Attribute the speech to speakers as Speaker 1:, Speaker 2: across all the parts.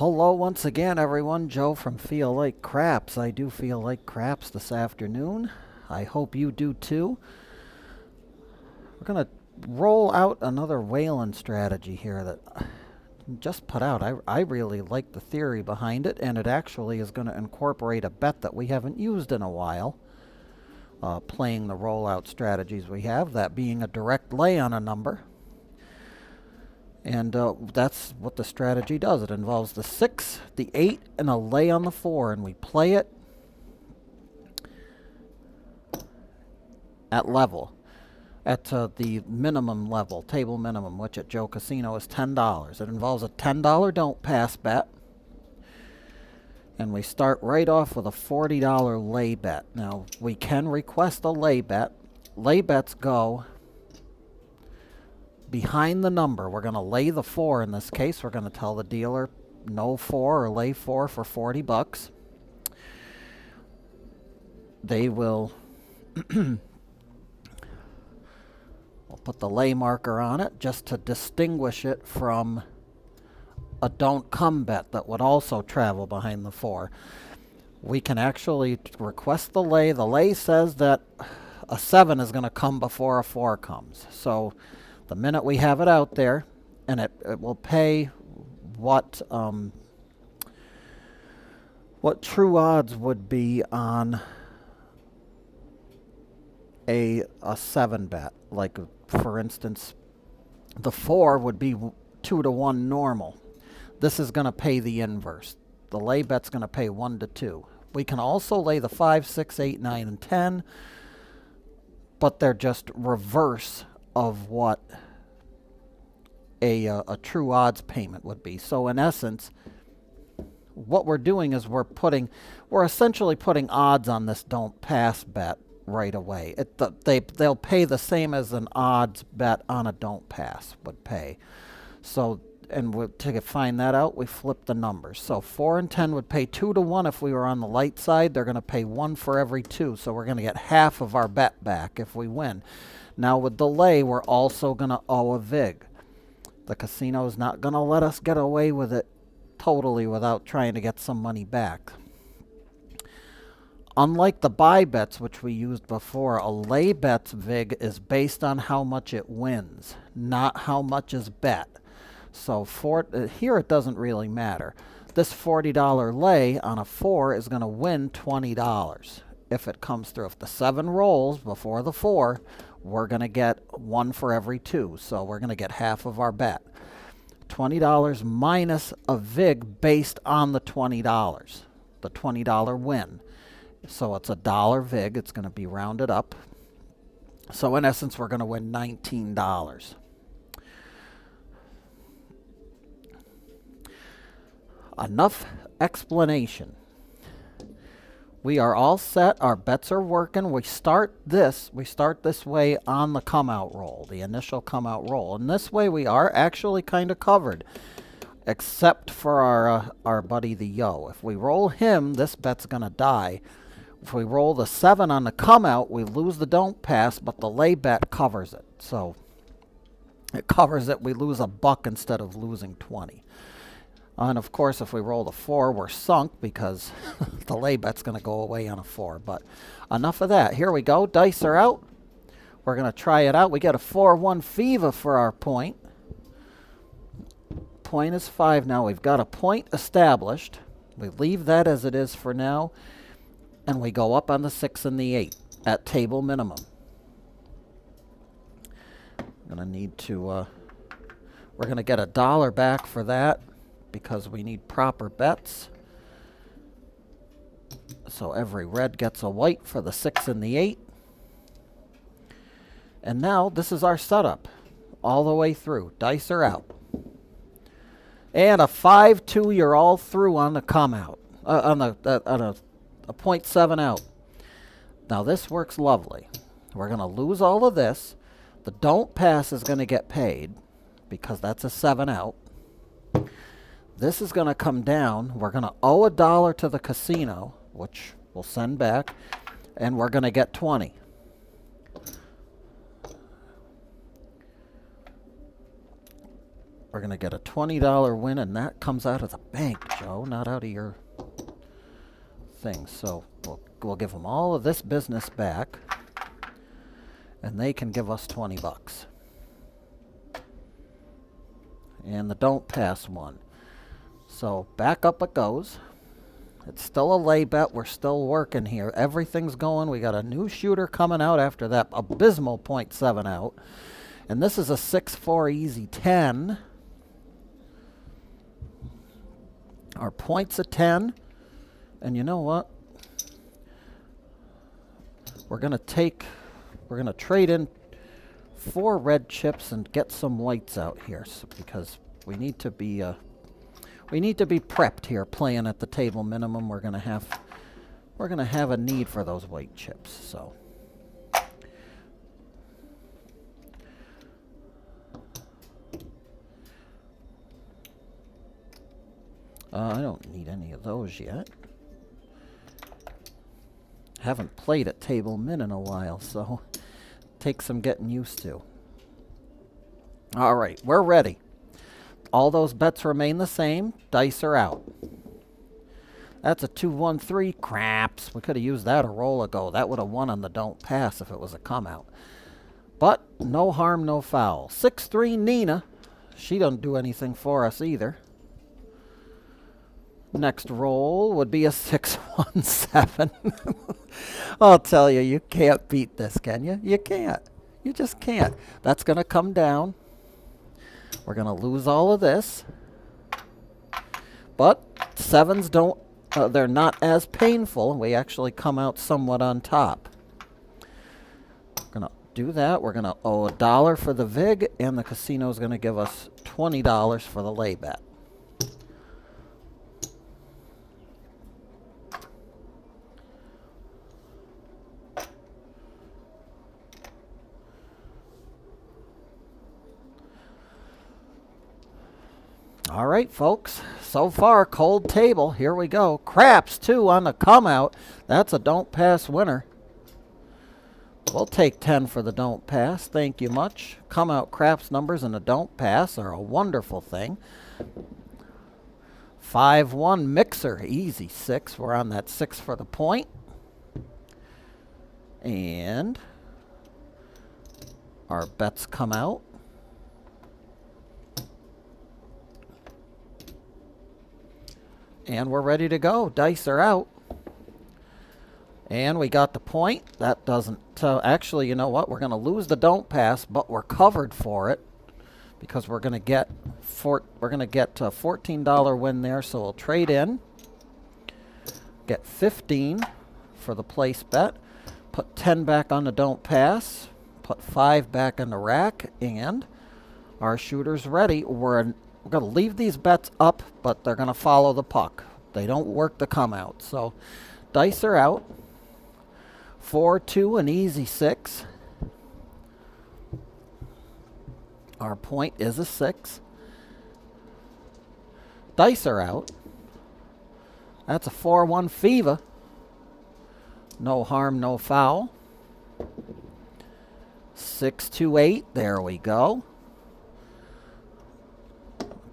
Speaker 1: Hello once again, everyone. Joe from Feel Like Craps. I do feel like craps this afternoon. I hope you do too. We're going to roll out another Waylon strategy here that I just put out. I really like the theory behind it, and it actually is going to incorporate a bet that we haven't used in a while. Playing the rollout strategies we have, that being a direct lay on a number. And that's what the strategy does. It involves the 6, the 8, and a lay on the 4. And we play it at level. At the minimum level, table minimum, which at Joe Casino is $10. It involves a $10 don't pass bet. And we start right off with a $40 lay bet. Now, we can request a lay bet. Lay bets go behind the number. We're going to lay the 4 in this case. We're going to tell the dealer no 4 or lay 4 for $40. They will we'll put the lay marker on it just to distinguish it from a don't come bet that would also travel behind the 4. We can actually request the lay. The lay says that a 7 is going to come before a 4 comes. So the minute we have it out there, and it will pay what true odds would be on a 7 bet. Like, for instance, the 4 would be 2 to 1 normal. This is going to pay the inverse. The lay bet's going to pay 1 to 2. We can also lay the 5, 6, 8, 9, and 10, but they're just reverse of what a true odds payment would be. So in essence, what we're doing is we're essentially putting odds on this don't pass bet right away. They'll pay the same as an odds bet on a don't pass would pay. So, and to find that out, we flip the numbers. So 4 and 10 would pay 2 to 1 if we were on the light side. They're going to pay 1 for every 2. So we're going to get half of our bet back if we win. Now with the lay, we're also going to owe a vig. The casino is not going to let us get away with it totally without trying to get some money back. Unlike the buy bets, which we used before, a lay bet's vig is based on how much it wins, not how much is bet. So here it doesn't really matter. This $40 lay on a 4 is going to win $20 if it comes through. If the 7 rolls before the 4, we're going to get 1 for every 2. So we're going to get half of our bet. $20 minus a vig based on the $20. The $20 win. So it's $1 vig. It's going to be rounded up. So in essence, we're going to win $19. Enough explanation. We are all set. Our bets are working. We start this way on the come out roll, the initial come out roll. And this way we are actually kind of covered, except for our buddy the yo. If we roll him, this bet's going to die. If we roll the 7 on the come out, we lose the don't pass, but the lay bet covers it. So it covers it. We lose $1 instead of losing 20. And of course, if we roll the 4, we're sunk because the lay bet's going to go away on a 4. But enough of that. Here we go. Dice are out. We're going to try it out. We get a 4-1 fever for our point. Point is 5 now. We've got a point established. We leave that as it is for now. And we go up on the 6 and the 8 at table minimum. We're going to get $1 back for that, because we need proper bets. So every red gets a white for the 6 and the 8. And now this is our setup all the way through. Dice are out. And a 5-2, you're all through on the come out. On a 0.7 out. Now this works lovely. We're going to lose all of this. The don't pass is going to get paid because that's a 7 out. This is going to come down. We're going to owe $1 to the casino, which we'll send back, and we're going to get 20. We're going to get a $20 win, and that comes out of the bank, Joe, not out of your thing. So we'll give them all of this business back, and they can give us 20 bucks. And the don't pass one. So back up it goes. It's still a lay bet. We're still working here. Everything's going. We got a new shooter coming out after that abysmal .7 out. And this is a 6-4 easy 10. Our point's a 10. And you know what? We're going to trade in 4 red chips and get some whites out here, because we need to be prepped here playing at the table minimum. We're going to have a need for those white chips. So I don't need any of those yet. Haven't played at table min in a while, so take some getting used to. All right, we're ready. All those bets remain the same. Dice are out. That's a 2-1-3. Craps. We could have used that a roll ago. That would have won on the don't pass if it was a come out. But no harm, no foul. 6-3 Nina. She doesn't do anything for us either. Next roll would be a 6-1-7. I'll tell you, you can't beat this, can you? You can't. You just can't. That's going to come down. We're going to lose all of this. But 7s don't, they're not as painful. We actually come out somewhat on top. We're going to do that. We're going to owe $1 for the VIG, and the casino is going to give us $20 for the lay bet. All right, folks. So far, cold table. Here we go. Craps, too, on the come out. That's a don't pass winner. We'll take 10 for the don't pass. Thank you much. Come out craps numbers and a don't pass are a wonderful thing. 5-1 mixer. Easy 6. We're on that 6 for the point. And our bets come out. And we're ready to go. Dice are out. And we got the point. That doesn't... actually, you know what? We're going to lose the don't pass, but we're covered for it. Because we're going to get a $14 win there, so we'll trade in. Get 15 for the place bet. Put 10 back on the don't pass. Put 5 back in the rack. And our shooter's ready. We're going to leave these bets up, but they're going to follow the puck. They don't work the come out. So dice are out. 4-2, an easy 6. Our point is a 6. Dice are out. That's a 4-1 fever. No harm, no foul. 6-2-8. There we go.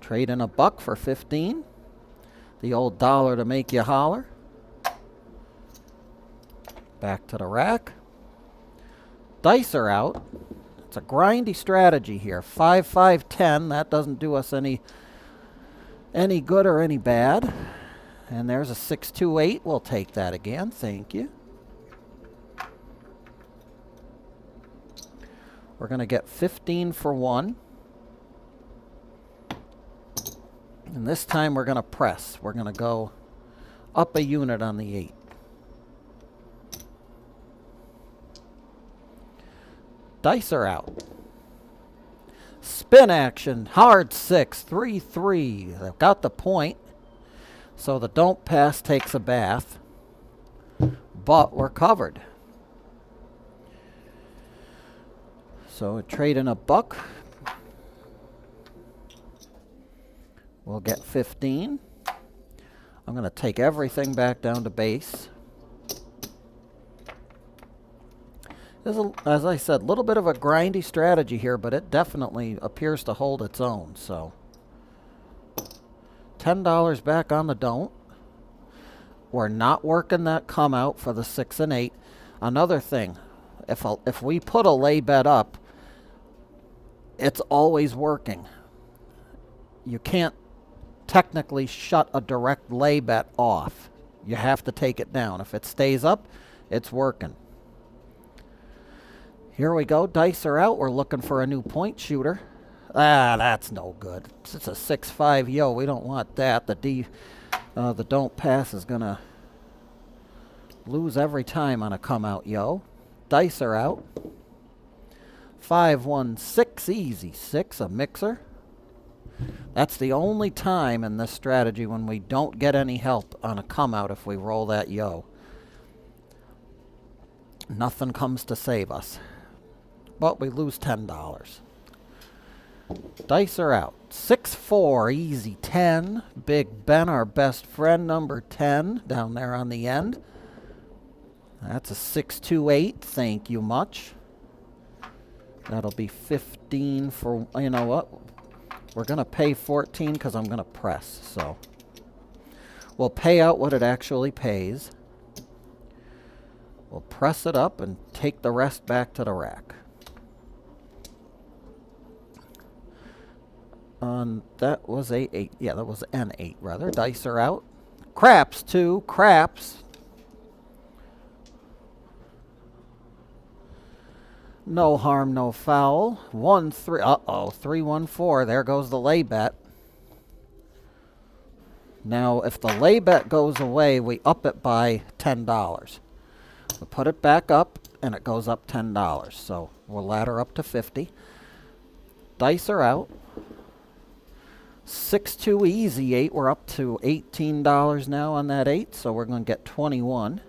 Speaker 1: Trade in a buck for 15. The old dollar to make you holler. Back to the rack. Dice are out. It's a grindy strategy here. 5-5-10. That doesn't do us any good or any bad. And there's a 6-2-8. We'll take that again. Thank you. We're going to get 15 for 1. And this time we're going to press. We're going to go up a unit on the 8. Dice are out. Spin action. Hard 6. 3-3. They've got the point. So the don't pass takes a bath. But we're covered. So trade in a buck. We'll get 15. I'm going to take everything back down to base. There's as I said, a little bit of a grindy strategy here, but it definitely appears to hold its own. So $10 back on the don't. We're not working that come out for the 6 and 8. Another thing, if we put a lay bet up, it's always working. You can't technically shut a direct lay bet off. You have to take it down. If it stays up, it's working. Here we go. Dice are out. We're looking for a new point shooter. That's no good. It's a 6-5 yo. We don't want that. The don't pass is going to lose every time on a come out yo. Dice are out. 5-1-6 easy. 6 a mixer. That's the only time in this strategy when we don't get any help on a come out if we roll that yo. Nothing comes to save us. But we lose $10. Dice are out. 6-4 easy 10. Big Ben, our best friend, number 10 down there on the end. That's a 6-2-8. Thank you much. That'll be 15 for, you know what? We're going to pay 14 because I'm going to press. So we'll pay out what it actually pays. We'll press it up and take the rest back to the rack. That was a 8. Yeah, that was an 8 rather. Dice are out. Craps 2. Craps. No harm, no foul. 1-3. Uh-oh. 3-1-4. There goes the lay bet. Now, if the lay bet goes away, we up it by $10. We put it back up, and it goes up $10. So we'll ladder up to 50. Dice are out. 6-2 easy 8. We're up to $18 now on that 8, so we're going to get 21.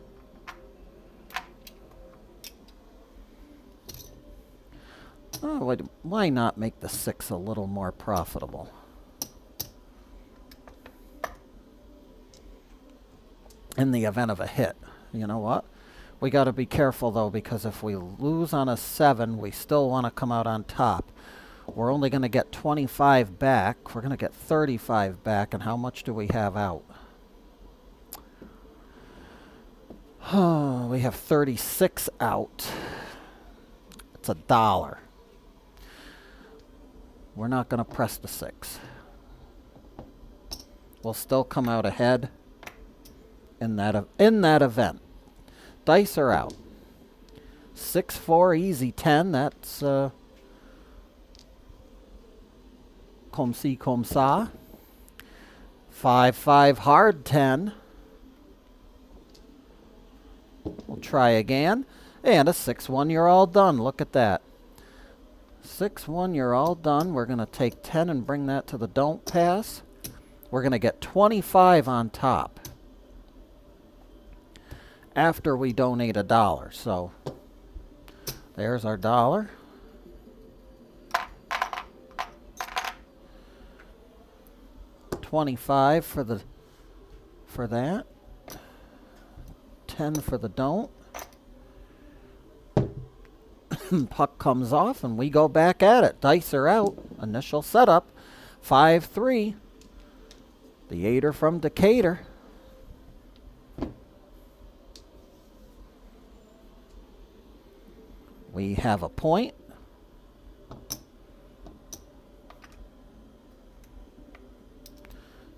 Speaker 1: Oh, why not make the 6 a little more profitable? In the event of a hit. You know what? We got to be careful, though, because if we lose on a 7, we still want to come out on top. We're only going to get 25 back. We're going to get 35 back. And how much do we have out? We have 36 out. It's $1. We're not going to press the 6. We'll still come out ahead in that event. Dice are out. 6-4 easy 10. That's comme ci, comme ça. 5-5 hard 10. We'll try again. And a 6-1, you're all done. Look at that. 6-1, you're all done. We're going to take 10 and bring that to the don't pass. We're going to get 25 on top after we donate $1. So there's our $1. $25 for that. 10 for the don't. Puck comes off and we go back at it. Dice are out. Initial setup. 5-3. The 8er from Decatur. We have a point.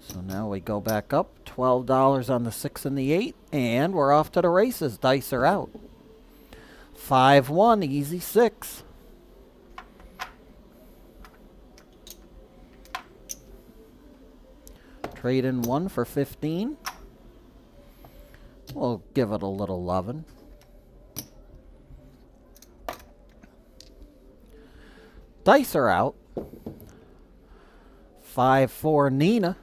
Speaker 1: So now we go back up. $12 on the 6 and the 8. And we're off to the races. Dice are out. 5-1, easy 6. Trade in 1 for 15. We'll give it a little lovin'. Dice are out. 5-4 Nina.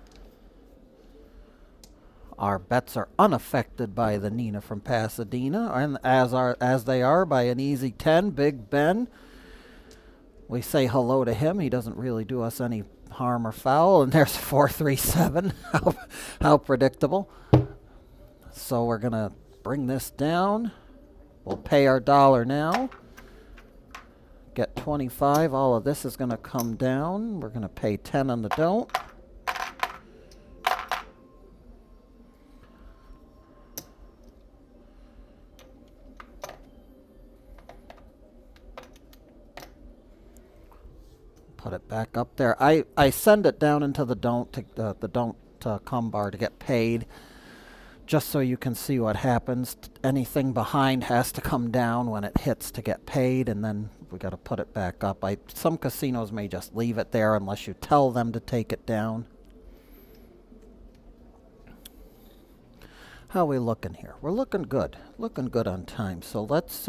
Speaker 1: Our bets are unaffected by the Nina from Pasadena, and as they are by an easy 10, Big Ben. We say hello to him. He doesn't really do us any harm or foul. And there's 4-3-7. How predictable. So we're going to bring this down. We'll pay our $1 now. Get 25. All of this is going to come down. We're going to pay 10 on the don't. Put it back up there. I send it down into the don't come bar to get paid, just so you can see what happens. Anything behind has to come down when it hits to get paid, and then we got to put it back up. Some casinos may just leave it there unless you tell them to take it down. How are we looking here? We're looking good on time. So let's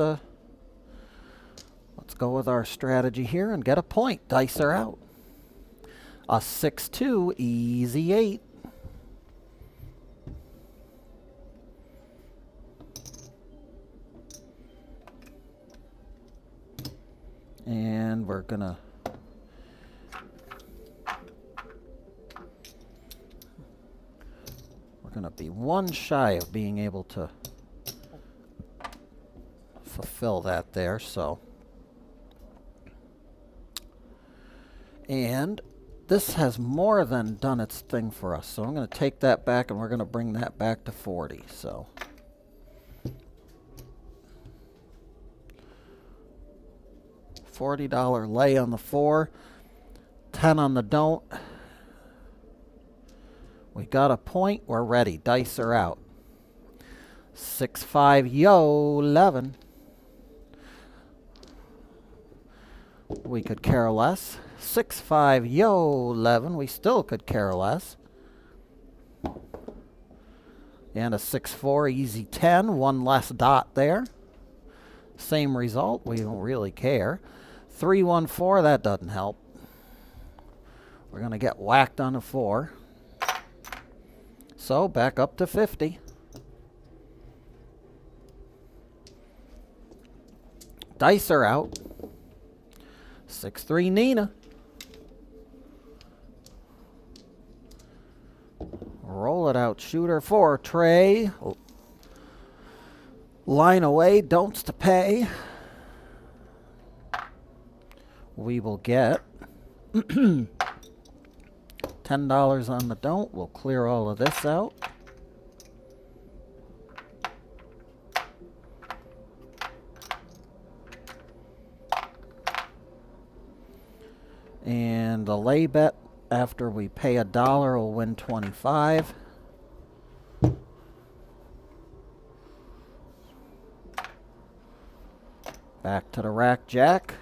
Speaker 1: go with our strategy here and get a point. Dice are out. A 6-2, easy 8. And we're gonna be one shy of being able to fulfill that there, so. And this has more than done its thing for us, so I'm going to take that back and we're going to bring that back to 40, so. $40 lay on the 4, 10 on the don't. We got a point, we're ready. Dice are out. 6-5, yo, 11. We could care less. 6-5, yo, 11. We still could care less. And a 6-4, easy 10. One less dot there. Same result. We don't really care. 3-1-4, that doesn't help. We're going to get whacked on a 4. So back up to 50. Dice are out. 6-3 Nina. Roll it out. Shooter 4 Trey. Line away. Don'ts to pay. We will get $10 on the don't. We'll clear all of this out. And the lay bet after we pay $1 will win 25. Back to the rack jack.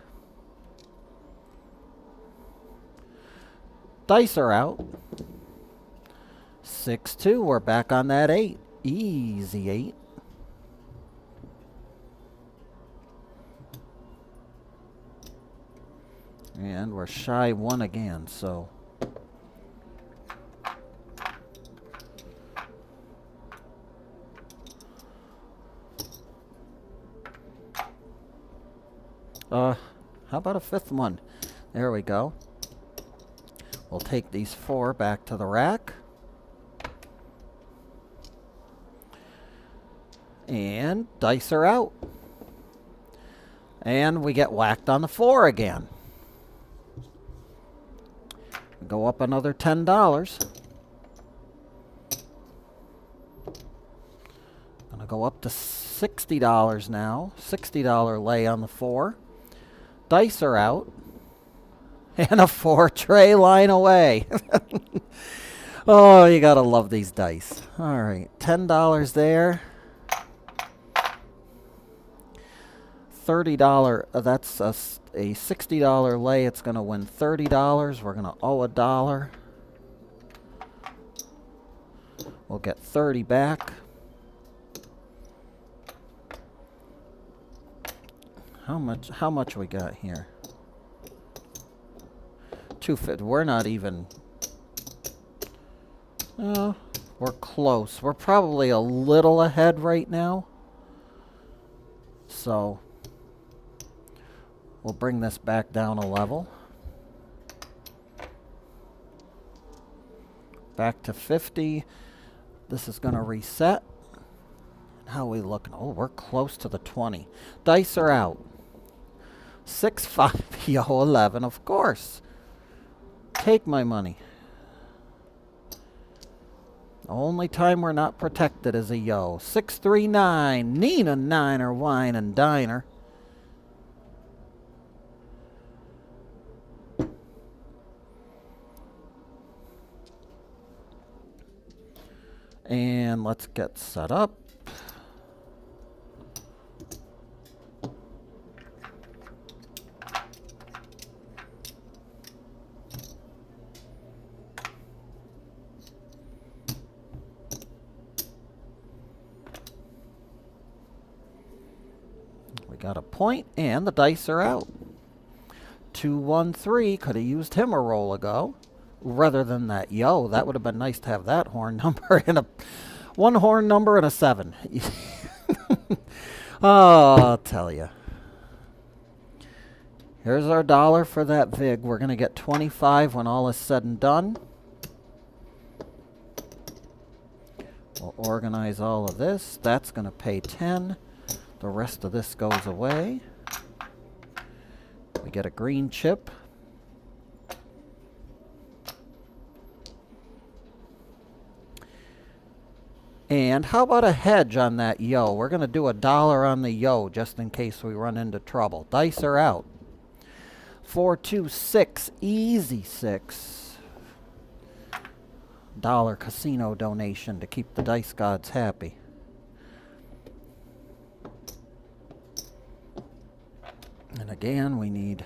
Speaker 1: Dice are out. 6-2. We're back on that 8. Easy 8. And we're shy 1 again, so. How about a 5th one? There we go. We'll take these 4 back to the rack. And dice are out. And we get whacked on the 4 again. Go up another $10. Gonna go up to $60 now. $60 lay on the 4. Dice are out. And a 4 tray line away. Oh, you gotta love these dice. All right, $10 there. $30. That's a $60 lay. It's gonna win $30. We're gonna owe $1. We'll get 30 back. How much we got here? 250. We're not even. Oh, we're close. We're probably a little ahead right now. So we'll bring this back down a level. Back to 50. This is going to reset. How are we looking? Oh, we're close to the 20. Dice are out. 6-5. Yo, 11, of course. Take my money. Only time we're not protected is a yo. 6-3-9. Nina Niner Wine and Diner. And let's get set up. We got a point, and the dice are out. 2, 1, 3. Could have used him a roll ago. Rather than that yo. That would have been nice to have that horn number and a 1 horn number and a 7. Oh, I'll tell you. Here's our dollar for that vig. We're going to get 25 when all is said and done. We'll organize all of this. That's going to pay 10. The rest of this goes away. We get a green chip. And how about a hedge on that yo? We're going to do $1 on the yo just in case we run into trouble. Dice are out. 4, 2, 6. Easy 6. $1 casino donation to keep the dice gods happy. And again, we need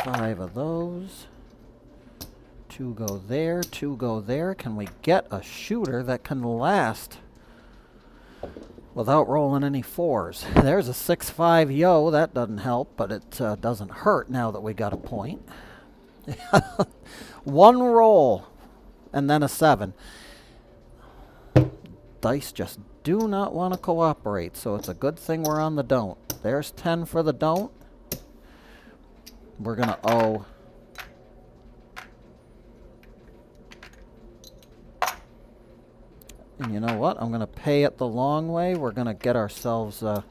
Speaker 1: 5 of those. 2 go there, 2 go there. Can we get a shooter that can last without rolling any 4s? There's a 6-5 yo. That doesn't help, but it doesn't hurt now that we got a point. 1 roll and then a 7. Dice just do not want to cooperate, so it's a good thing we're on the don't. There's 10 for the don't. We're going to owe and you know what? I'm going to pay it the long way. We're going to get ourselves we're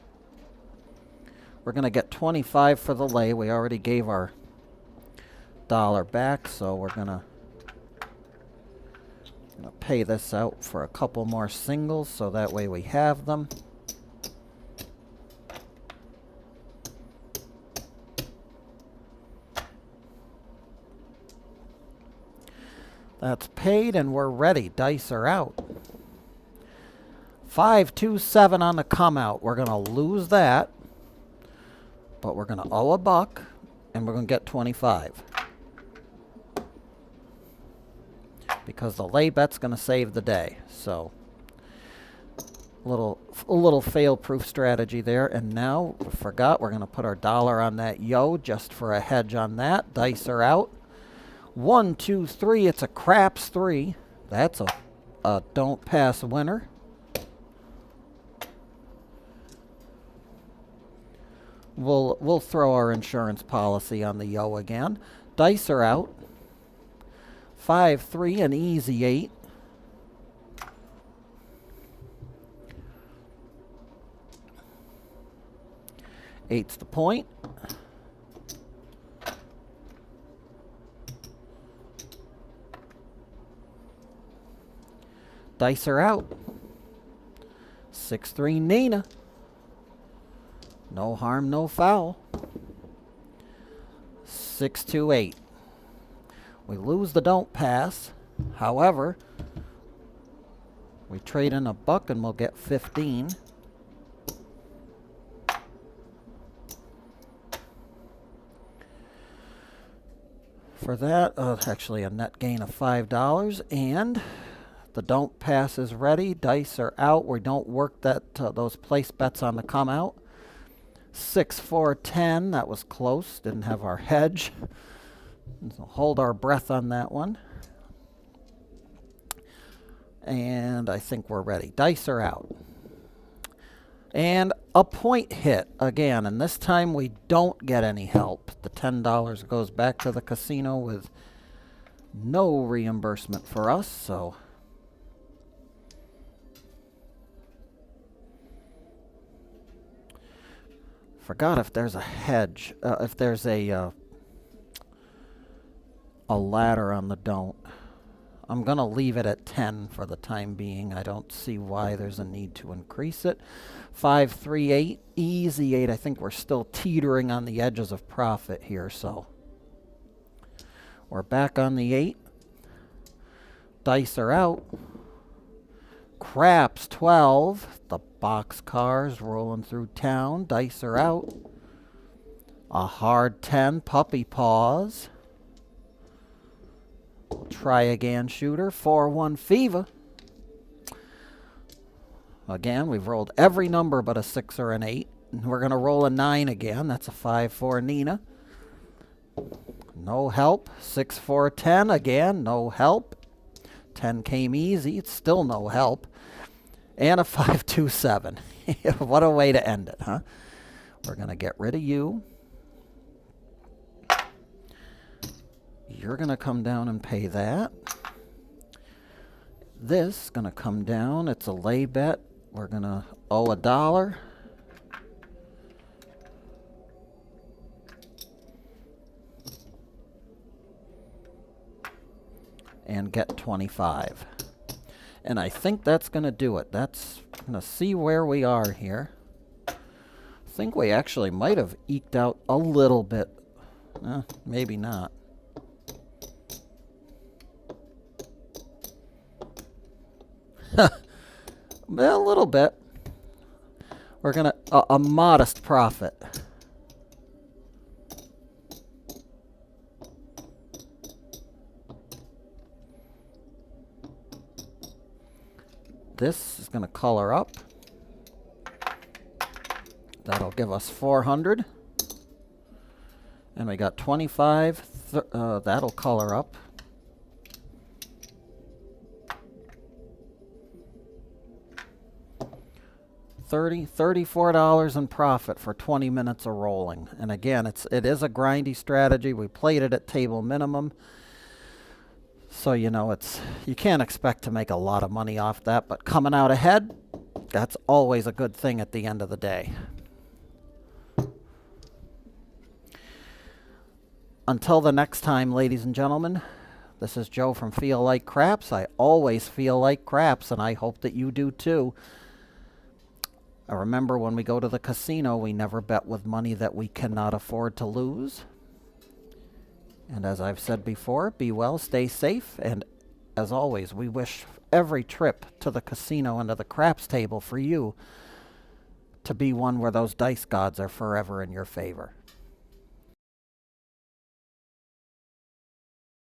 Speaker 1: going to get 25 for the lay. We already gave our $1 back, so we're going to pay this out for a couple more singles so that way we have them. That's paid and we're ready. Dice are out. 5, 2, 7 on the come out. We're going to lose that, but we're going to owe $1 and we're going to get 25. Because the lay bet's going to save the day. So a little fail-proof strategy there. And now, I forgot, we're going to put our $1 on that yo just for a hedge on that. Dice are out. 1, 2, 3. It's a craps 3. That's a don't pass winner. We'll throw our insurance policy on the yo again. Dice are out. 5, 3, an easy 8. Eight's the point. Dice are out. 6, 3, Nina. No harm, no foul. 6, 2, 8. We lose the don't pass. However, we trade in $1 and we'll get 15. For that, actually a net gain of $5. And the don't pass is ready. Dice are out. We don't work that those place bets on the come out. 6, 4, 10. That was close. Didn't have our hedge. So hold our breath on that one. And I think we're ready. Dice are out. And a point hit again. And this time we don't get any help. The $10 goes back to the casino with no reimbursement for us. So forgot if there's a hedge. If there's a ladder on the don't. I'm going to leave it at 10 for the time being. I don't see why there's a need to increase it. 5, 3, 8. Easy 8. I think we're still teetering on the edges of profit here, so We're back on the 8. Dice are out. Craps 12. The boxcars rolling through town. Dice are out. A hard 10. Puppy paws. Try again, shooter. 4-1 fever. Again, we've rolled every number but a 6 or an 8. We're going to roll a 9 again. That's a 5-4 Nina. No help. 6-4-10 again. No help. 10 came easy. It's still no help. And a 5-2-7. What a way to end it, huh? We're going to get rid of you. You're going to come down and pay that. This is going to come down. It's a lay bet. We're going to owe $1. And get 25. And I think that's going to do it. That's going to see where we are here. I think we actually might have eked out a little bit. Maybe not. A little bit. We're going to a modest profit. This is going to color up. That'll give us 400. And we got 25. That'll color up. $34 in profit for 20 minutes of rolling. And again, it is a grindy strategy. We played it at table minimum. So, you know, you can't expect to make a lot of money off that, but coming out ahead, that's always a good thing at the end of the day. Until the next time, ladies and gentlemen, this is Joe from Feel Like Craps. I always feel like craps, and I hope that you do too. I remember when we go to the casino, we never bet with money that we cannot afford to lose. And as I've said before, be well, stay safe, and as always, we wish every trip to the casino and to the craps table for you to be one where those dice gods are forever in your favor.